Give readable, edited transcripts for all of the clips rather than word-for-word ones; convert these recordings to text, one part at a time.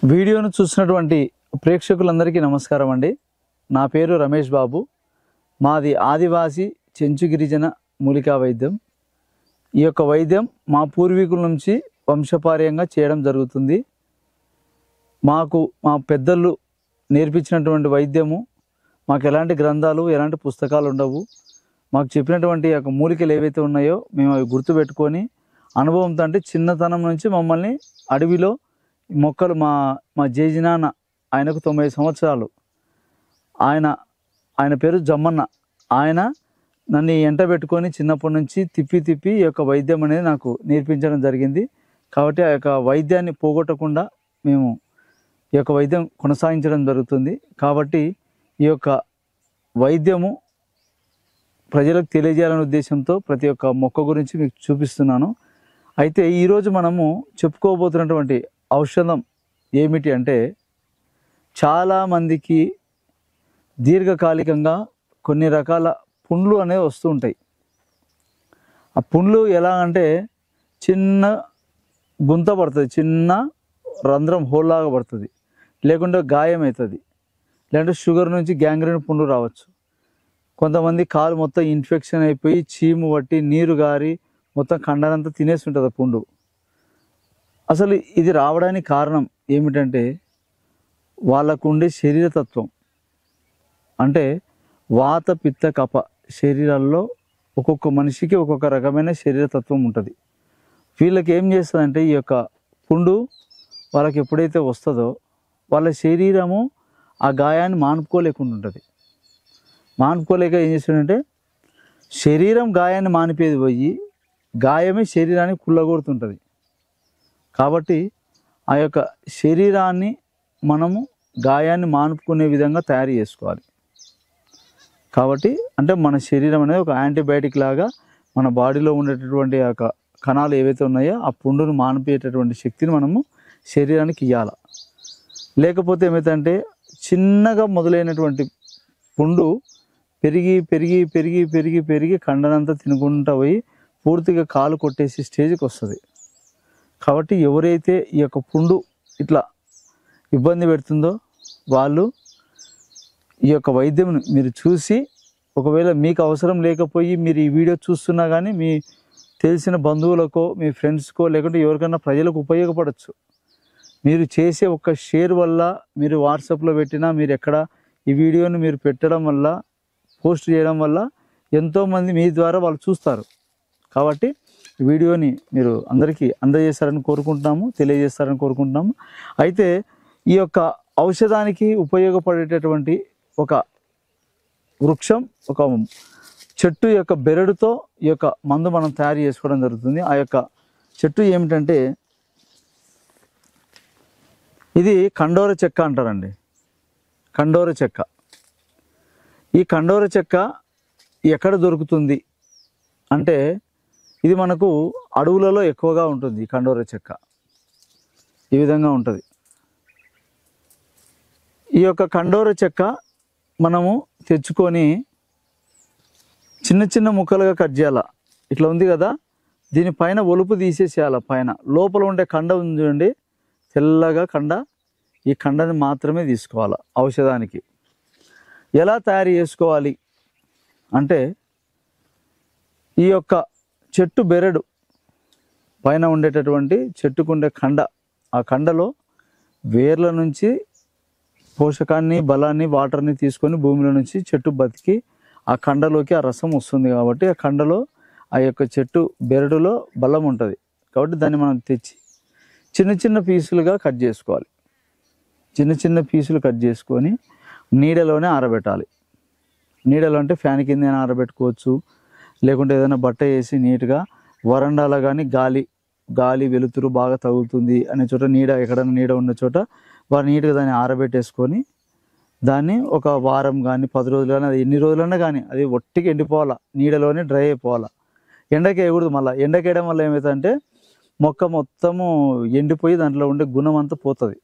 వీడియోను చూసినటువంటి ప్రేక్షకులందరికీ నమస్కారం అండి. నా పేరు రమేష్ బాబు. మాది ఆదివాసి చెంచు గిరిజన మూలికా వైద్యం. ఈ యొక్క వైద్యం మా పూర్వీకుల నుంచి వంశపార్యంగా చేయడం జరుగుతుంది. మాకు మా పెద్దలు నేర్పించినటువంటి వైద్యము, మాకు ఎలాంటి గ్రంథాలు ఎలాంటి పుస్తకాలు ఉండవు. మాకు చెప్పినటువంటి యొక్క మూలికలు ఏవైతే ఉన్నాయో మేము అవి గుర్తుపెట్టుకొని అనుభవంతో, అంటే చిన్నతనం నుంచి మమ్మల్ని అడవిలో మొక్కలు మా జేజినాన్న, ఆయనకు 90 సంవత్సరాలు, ఆయన పేరు జమ్మన్న. ఆయన నన్ను ఎంట పెట్టుకొని చిన్నప్పటి నుంచి తిప్పి ఈ యొక్క వైద్యం అనేది నాకు నేర్పించడం జరిగింది. కాబట్టి ఆ యొక్క వైద్యాన్ని పోగొట్టకుండా మేము ఈ యొక్క వైద్యం కొనసాగించడం జరుగుతుంది. కాబట్టి ఈ యొక్క వైద్యము ప్రజలకు తెలియజేయాలనే ఉద్దేశంతో ప్రతి ఒక్క మొక్క గురించి మీకు చూపిస్తున్నాను. అయితే ఈరోజు మనము చెప్పుకోబోతున్నటువంటి ఔషధం ఏమిటి అంటే, చాలామందికి దీర్ఘకాలికంగా కొన్ని రకాల పుండ్లు అనేవి వస్తూ ఉంటాయి. ఆ పుండ్లు ఎలా అంటే చిన్న గుంత పడుతుంది, చిన్న రంధ్రం హోల్లాగా పడుతుంది, లేకుంటే గాయం అవుతుంది, లేదంటే షుగర్ నుంచి గ్యాంగ్రీన్ పుండ్లు రావచ్చు. కొంతమంది కాలు మొత్తం ఇన్ఫెక్షన్ అయిపోయి చీము పట్టి నీరు గారి మొత్తం కండనంతా తినేస్తుంటుంది ఆ పుండు. అసలు ఇది రావడానికి కారణం ఏమిటంటే వాళ్ళకు ఉండే శరీరతత్వం, అంటే వాత పిత్త కఫ శరీరాల్లో ఒక్కొక్క మనిషికి ఒక్కొక్క రకమైన శరీరతత్వం ఉంటుంది. వీళ్ళకి ఏం చేస్తుందంటే ఈ యొక్క పుండు వాళ్ళకి ఎప్పుడైతే వస్తుందో వాళ్ళ శరీరము ఆ గాయాన్ని మానుకోలేకుండా ఉంటుంది. మానుకోలేక ఏం చేస్తుందంటే శరీరం గాయాన్ని మానిపేది పోయి గాయమే శరీరాన్ని కుళ్ళగొడుతుంటుంది. కాబట్టి ఆ యొక్క శరీరాన్ని మనము గాయాన్ని మానుకునే విధంగా తయారు చేసుకోవాలి. కాబట్టి అంటే మన శరీరం అనేది ఒక యాంటీబయాటిక్ లాగా మన బాడీలో ఉండేటటువంటి ఆ యొక్క కణాలు ఏవైతే ఉన్నాయో ఆ పుండును మానిపేటటువంటి శక్తిని మనము శరీరానికి ఇవ్వాలి. లేకపోతే ఏమైతుందంటే చిన్నగా మొదలైనటువంటి పుండు పెరిగి పెరిగి పెరిగి పెరిగి పెరిగి కండనంతా తినుకుంటూ పోయి పూర్తిగా కాలు కొట్టేసి స్టేజ్కి వస్తుంది. కాబట్టి ఎవరైతే ఈ యొక్క పుండు ఇట్లా ఇబ్బంది పెడుతుందో వాళ్ళు ఈ యొక్క వైద్యం మీరు చూసి, ఒకవేళ మీకు అవసరం లేకపోయి మీరు ఈ వీడియో చూస్తున్నా కానీ మీ తెలిసిన బంధువులకో మీ ఫ్రెండ్స్కో లేకుంటే ఎవరికైనా ప్రజలకు ఉపయోగపడవచ్చు. మీరు చేసే ఒక షేర్ వల్ల, మీరు వాట్సాప్లో పెట్టినా, మీరు ఎక్కడ ఈ వీడియోని మీరు పెట్టడం వల్ల, పోస్ట్ చేయడం వల్ల ఎంతోమంది మీ ద్వారా వాళ్ళు చూస్తారు. కాబట్టి వీడియోని మీరు అందరికీ అందజేస్తారని కోరుకుంటున్నాము, తెలియజేస్తారని కోరుకుంటున్నాము. అయితే ఈ యొక్క ఔషధానికి ఉపయోగపడేటటువంటి ఒక వృక్షం, ఒక చెట్టు యొక్క బెరడుతో ఈ యొక్క మందు మనం తయారు చేసుకోవడం జరుగుతుంది. ఆ యొక్క చెట్టు ఏమిటంటే ఇది కండోర చెక్క అంటారండి. కండోర చెక్క. ఈ కండోర చెక్క ఎక్కడ దొరుకుతుంది అంటే ఇది మనకు అడవులలో ఎక్కువగా ఉంటుంది. ఈ కండోర చెక్క ఈ విధంగా ఉంటుంది. ఈ యొక్క కండోర చెక్క మనము తెచ్చుకొని చిన్న చిన్న ముక్కలుగా కట్ చేయాల. ఇట్లా ఉంది కదా, దీనిపైన ఒలుపు తీసేసేయాల. పైన లోపల ఉండే కండ ఉంది చూడండి, తెల్లగా కండ, ఈ కండని మాత్రమే తీసుకోవాలి ఔషధానికి. ఎలా తయారు చేసుకోవాలి అంటే ఈ యొక్క చెట్టు బెరడు పైన ఉండేటటువంటి చెట్టుకుండే కండ, ఆ కండలో వేర్ల నుంచి పోషకాన్ని, బలాన్ని, వాటర్ని తీసుకొని భూమిలో నుంచి చెట్టు బతికి ఆ కండలోకి ఆ రసం వస్తుంది. కాబట్టి ఆ కండలో ఆ యొక్క చెట్టు బెరడులో బలం ఉంటుంది. కాబట్టి దాన్ని మనం తెచ్చి చిన్న చిన్న పీసులుగా కట్ చేసుకోవాలి. చిన్న చిన్న పీసులు కట్ చేసుకొని నీడలోనే ఆరబెట్టాలి. నీడలో అంటే ఫ్యాన్ కింద ఆరబెట్టుకోవచ్చు, లేకుంటే ఏదైనా బట్ట వేసి నీట్గా వరండాలో కానీ గాలి వెలుతురు బాగా తగులుతుంది అనే చోట, నీడ ఎక్కడైనా నీడ ఉన్న చోట వారు నీట్గా దాన్ని ఆరబెట్టేసుకొని దాన్ని ఒక వారం కానీ 10 రోజులు కానీ, అది ఎన్ని రోజులన్నా కానీ అది ఒట్టికి ఎండిపోవాలా, నీడలోనే డ్రై అయిపోవాలా. ఎండకి వేయకూడదు. మళ్ళీ ఎండకి వేయడం వల్ల ఏమవుతుందంటే మొక్క మొత్తము ఎండిపోయి దాంట్లో ఉండే గుణం అంతా పోతుంది.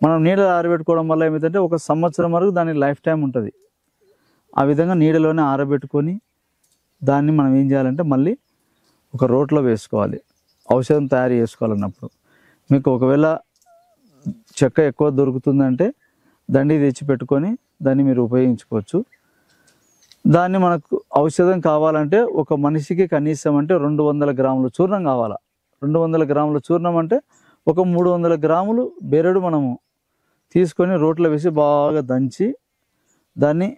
మనం నీడలో ఆరబెట్టుకోవడం వల్ల ఏమవుతుందంటే 1 సంవత్సరం వరకు దాని లైఫ్ టైం ఉంటుంది. ఆ విధంగా నీడలోనే ఆరబెట్టుకొని దాన్ని మనం ఏం చేయాలంటే మళ్ళీ ఒక రోట్లో వేసుకోవాలి. ఔషధం తయారు చేసుకోవాలన్నప్పుడు మీకు ఒకవేళ చెక్క ఎక్కువ దొరుకుతుందంటే దండి తెచ్చి పెట్టుకొని దాన్ని మీరు ఉపయోగించుకోవచ్చు. దాన్ని మనకు ఔషధం కావాలంటే ఒక మనిషికి కనీసం అంటే 200 గ్రాముల చూర్ణం కావాలా. 200 గ్రాముల చూర్ణం అంటే ఒక 300 గ్రాములు బెరడు మనము తీసుకొని రోట్లో వేసి బాగా దంచి దాన్ని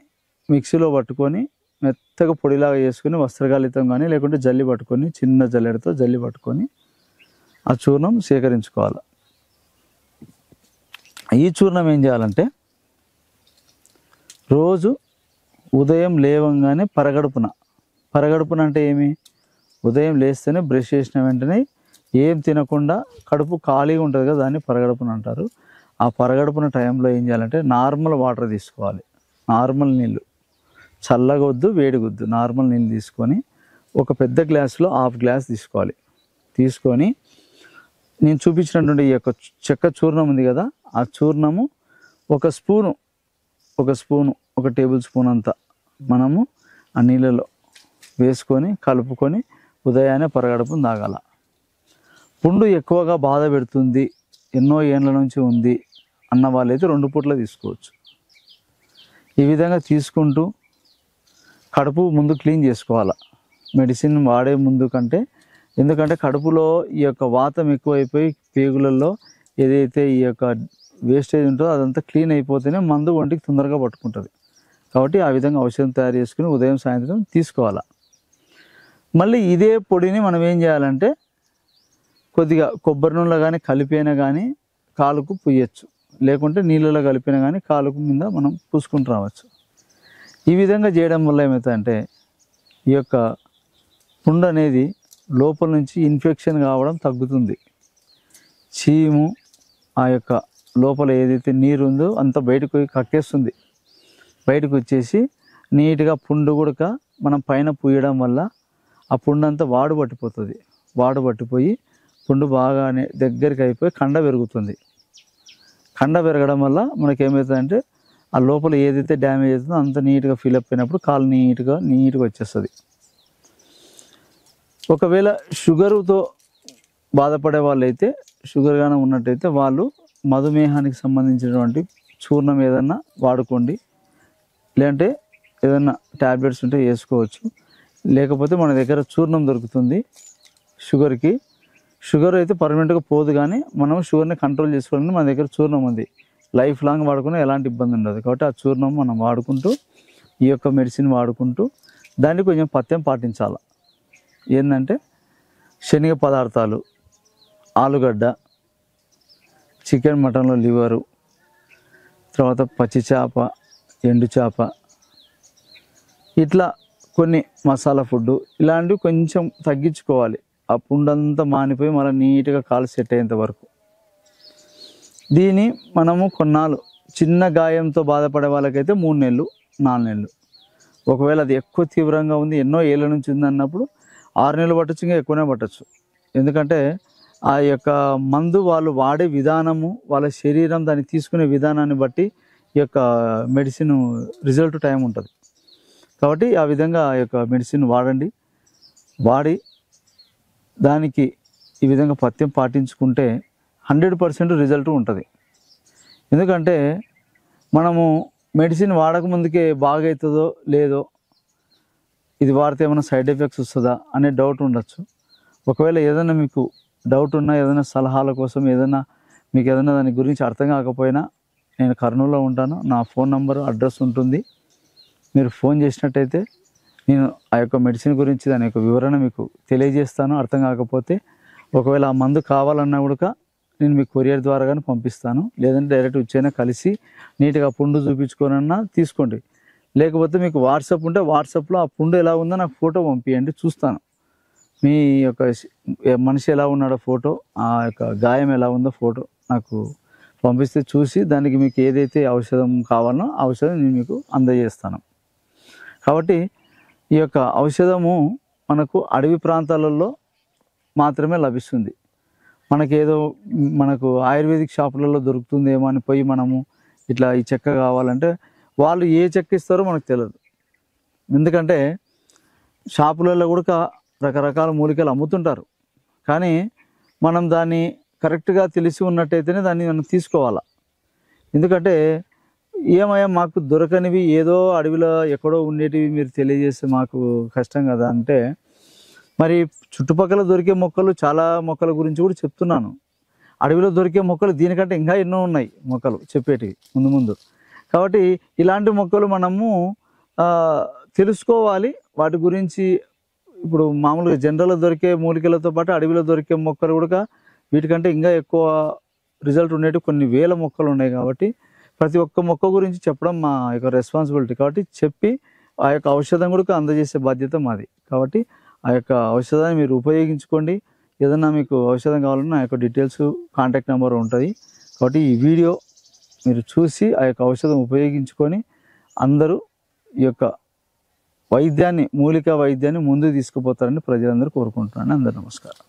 మిక్సీలో పట్టుకొని మెత్తగా పొడిలాగా చేసుకొని వస్త్రగాలితం కానీ లేకుంటే జల్లి పట్టుకొని చిన్న జల్లెడతో జల్లి పట్టుకొని ఆ చూర్ణం సేకరించుకోవాలి. ఈ చూర్ణం ఏం చేయాలంటే రోజు ఉదయం లేవంగానే పరగడుపున అంటే ఏమి, ఉదయం లేస్తేనే బ్రష్ చేసిన వెంటనే ఏం తినకుండా కడుపు ఖాళీగా ఉంటుంది కదా, దాన్ని పరగడుపున అంటారు. ఆ పరగడుపున టైంలో ఏం చేయాలంటే నార్మల్ వాటర్ తీసుకోవాలి. నార్మల్ నీళ్ళు, చల్లగా వద్దు వేడిగొద్దు, నార్మల్ నీళ్ళు తీసుకొని ఒక పెద్ద గ్లాసులో హాఫ్ గ్లాస్ తీసుకోవాలి. తీసుకొని నేను చూపించినటువంటి ఈ యొక్క చెక్క చూర్ణం ఉంది కదా, ఆ చూర్ణము ఒక స్పూను ఒక టేబుల్ స్పూన్ అంతా మనము ఆ నీళ్ళలో వేసుకొని కలుపుకొని ఉదయాన్నే పరగడుపును తాగాల. పుండు ఎక్కువగా బాధ పెడుతుంది, ఎన్నో ఏండ్ల నుంచి ఉంది అన్న వాళ్ళైతే 2 పూట్ల తీసుకోవచ్చు. ఈ విధంగా తీసుకుంటూ కడుపు ముందు క్లీన్ చేసుకోవాలి మెడిసిన్ వాడే ముందు కంటే. ఎందుకంటే కడుపులో ఈ యొక్క వాతం ఎక్కువైపోయి పేగులలో ఏదైతే ఈ యొక్క వేస్టేజ్ ఉంటుందో అదంతా క్లీన్ అయిపోతేనే మందు ఒంటికి తొందరగా పట్టుకుంటుంది. కాబట్టి ఆ విధంగా ఔషధం తయారు చేసుకుని ఉదయం సాయంత్రం తీసుకోవాలి. మళ్ళీ ఇదే పొడిని మనం ఏం చేయాలంటే కొద్దిగా కొబ్బరి నూనెలో కానీ కలిపైనా కానీ కాలుకు పుయ్యచ్చు, లేకుంటే నీళ్ళలో కలిపినా కానీ కాలుకు మీద మనం పూసుకుంటూ రావచ్చు. ఈ విధంగా చేయడం వల్ల ఏమవుతుందంటే ఈ యొక్క పుండు అనేది లోపల నుంచి ఇన్ఫెక్షన్ కావడం తగ్గుతుంది. చీము ఆ యొక్క లోపల ఏదైతే నీరు ఉందో అంతా బయటకు కక్కేస్తుంది. బయటకు వచ్చేసి నీట్గా పుండు కూడా మనం పైన పూయడం వల్ల ఆ పుండు అంతా వాడు పట్టిపోయి పుండు బాగానే దగ్గరికి అయిపోయి కండ పెరుగుతుంది. కండ పెరగడం వల్ల మనకి ఏమవుతుందంటే ఆ లోపల ఏదైతే డ్యామేజ్ అవుతుందో అంత నీట్గా ఫిలప్ అయినప్పుడు కాలు నీట్గా వచ్చేస్తుంది. ఒకవేళ షుగరుతో బాధపడే వాళ్ళైతే, షుగర్ కానీ ఉన్నట్టయితే వాళ్ళు మధుమేహానికి సంబంధించినటువంటి చూర్ణం ఏదన్నా వాడుకోండి, లేదంటే ఏదన్నా ట్యాబ్లెట్స్ ఉంటే వేసుకోవచ్చు. లేకపోతే మన దగ్గర చూర్ణం దొరుకుతుంది షుగర్కి. షుగర్ అయితే పర్మనెంట్గా పోదు, కానీ మనం షుగర్ని కంట్రోల్ చేసుకోవాలని మన దగ్గర చూర్ణం ఉంది. లైఫ్ లాంగ్ వాడుకునే ఎలాంటి ఇబ్బంది ఉండదు. కాబట్టి ఆ చూర్ణం మనం వాడుకుంటూ ఈ యొక్క మెడిసిన్ వాడుకుంటూ దాన్ని కొంచెం పథ్యం పాటించాలి. ఏంటంటే శనగ పదార్థాలు, ఆలుగడ్డ, చికెన్ మటన్లో లివరు, తర్వాత పచ్చి చేప, ఎండు చేప, ఇట్లా కొన్ని మసాలా ఫుడ్డు ఇలాంటివి కొంచెం తగ్గించుకోవాలి. ఆ పుండంతా మానిపోయి మళ్ళీ నీట్గా కాలు సెట్ అయ్యేంత వరకు. దీన్ని మనము కొన్నాళ్ళు చిన్న గాయంతో బాధపడే వాళ్ళకైతే 3 నెలలు 4 నెలలు, ఒకవేళ అది ఎక్కువ తీవ్రంగా ఉంది ఎన్నో ఏళ్ళ నుంచి ఉంది అన్నప్పుడు 6 నెలలు పట్టచ్చు, ఇంకా ఎక్కువనే పట్టచ్చు. ఎందుకంటే ఆ యొక్క మందు వాళ్ళు వాడే విధానము, వాళ్ళ శరీరం దాన్ని తీసుకునే విధానాన్ని బట్టి ఈ యొక్క మెడిసిన్ రిజల్ట్ టైం ఉంటుంది. కాబట్టి ఆ విధంగా ఆ యొక్క మెడిసిన్ వాడి దానికి ఈ విధంగా పథ్యం పాటించుకుంటే 100% రిజల్ట్ ఉంటుంది. ఎందుకంటే మనము మెడిసిన్ వాడకముందుకే బాగా అవుతుందో లేదో, ఇది వాడితే ఏమైనా సైడ్ ఎఫెక్ట్స్ వస్తుందా అనే డౌట్ ఉండొచ్చు. ఒకవేళ ఏదైనా మీకు డౌట్ ఉన్నా, ఏదైనా సలహాల కోసం మీకు ఏదైనా దాని గురించి అర్థం కాకపోయినా నేను కర్నూలులో ఉంటాను. నా ఫోన్ నంబరు అడ్రస్ ఉంటుంది. మీరు ఫోన్ చేసినట్టయితే నేను ఆ యొక్క మెడిసిన్ గురించి దాని యొక్క వివరణ మీకు తెలియజేస్తాను. అర్థం కాకపోతే ఒకవేళ ఆ మందు కావాలన్నా కూడా నేను మీకు కొరియర్ ద్వారా కానీ పంపిస్తాను. లేదంటే డైరెక్ట్ వచ్చైనా కలిసి నీట్గా పుండు చూపించుకోనన్నా తీసుకోండి. లేకపోతే మీకు వాట్సాప్ ఉంటే వాట్సాప్లో ఆ పుండు ఎలా ఉందో నాకు ఫోటో పంపించండి, చూస్తాను. మీ యొక్క మనిషి ఎలా ఉన్నాడో ఫోటో, ఆ యొక్క గాయం ఎలా ఉందో ఫోటో నాకు పంపిస్తే చూసి దానికి మీకు ఏదైతే ఔషధం కావాలనో ఆ ఔషధం నేను మీకు అందజేస్తాను. కాబట్టి ఈ యొక్క ఔషధము మనకు అడవి ప్రాంతాలలో మాత్రమే లభిస్తుంది. మనకు ఆయుర్వేదిక్ షాపులలో దొరుకుతుందేమో అని పోయి మనము ఇట్లా ఈ చెక్క కావాలంటే వాళ్ళు ఏ చెక్క ఇస్తారో మనకు తెలియదు. ఎందుకంటే షాపులలో కూడా రకరకాల మూలికలు అమ్ముతుంటారు, కానీ మనం దాన్ని కరెక్ట్గా తెలిసి ఉన్నట్టయితేనే దాన్ని మనం తీసుకోవాలి. ఎందుకంటే ఏమయ్యా మాకు దొరకనివి ఏదో అడవిలో ఎక్కడో ఉండేటివి మీరు తెలియజేస్తే మాకు కష్టం కదా అంటే, మరి చుట్టుపక్కల దొరికే మొక్కలు చాలా మొక్కల గురించి కూడా చెప్తున్నాను. అడవిలో దొరికే మొక్కలు దీనికంటే ఇంకా ఎన్నో ఉన్నాయి మొక్కలు చెప్పేటివి ముందు ముందు. కాబట్టి ఇలాంటి మొక్కలు మనము తెలుసుకోవాలి వాటి గురించి. ఇప్పుడు మామూలుగా జనరల్గా దొరికే మూలికలతో పాటు అడవిలో దొరికే మొక్కలు కూడా వీటికంటే ఇంకా ఎక్కువ రిజల్ట్ ఉండేవి కొన్ని వేల మొక్కలు ఉన్నాయి. కాబట్టి ప్రతి ఒక్క మొక్క గురించి చెప్పడం మా యొక్క రెస్పాన్సిబిలిటీ. కాబట్టి చెప్పి ఆ యొక్క ఔషధం కూడా అందజేసే బాధ్యత మాది. కాబట్టి ఆ యొక్క ఔషధాన్ని మీరు ఉపయోగించుకోండి. ఏదన్నా మీకు ఔషధం కావాలన్నా నా యొక్క డీటెయిల్స్, కాంటాక్ట్ నెంబర్ ఉంటుంది. కాబట్టి ఈ వీడియో మీరు చూసి ఆ యొక్క ఔషధం ఉపయోగించుకొని అందరూ ఈ యొక్క వైద్యాన్ని, మూలికా వైద్యాన్ని ముందుకు తీసుకుపోతారని ప్రజలందరూ కోరుకుంటున్నాను. అందరూ నమస్కారం.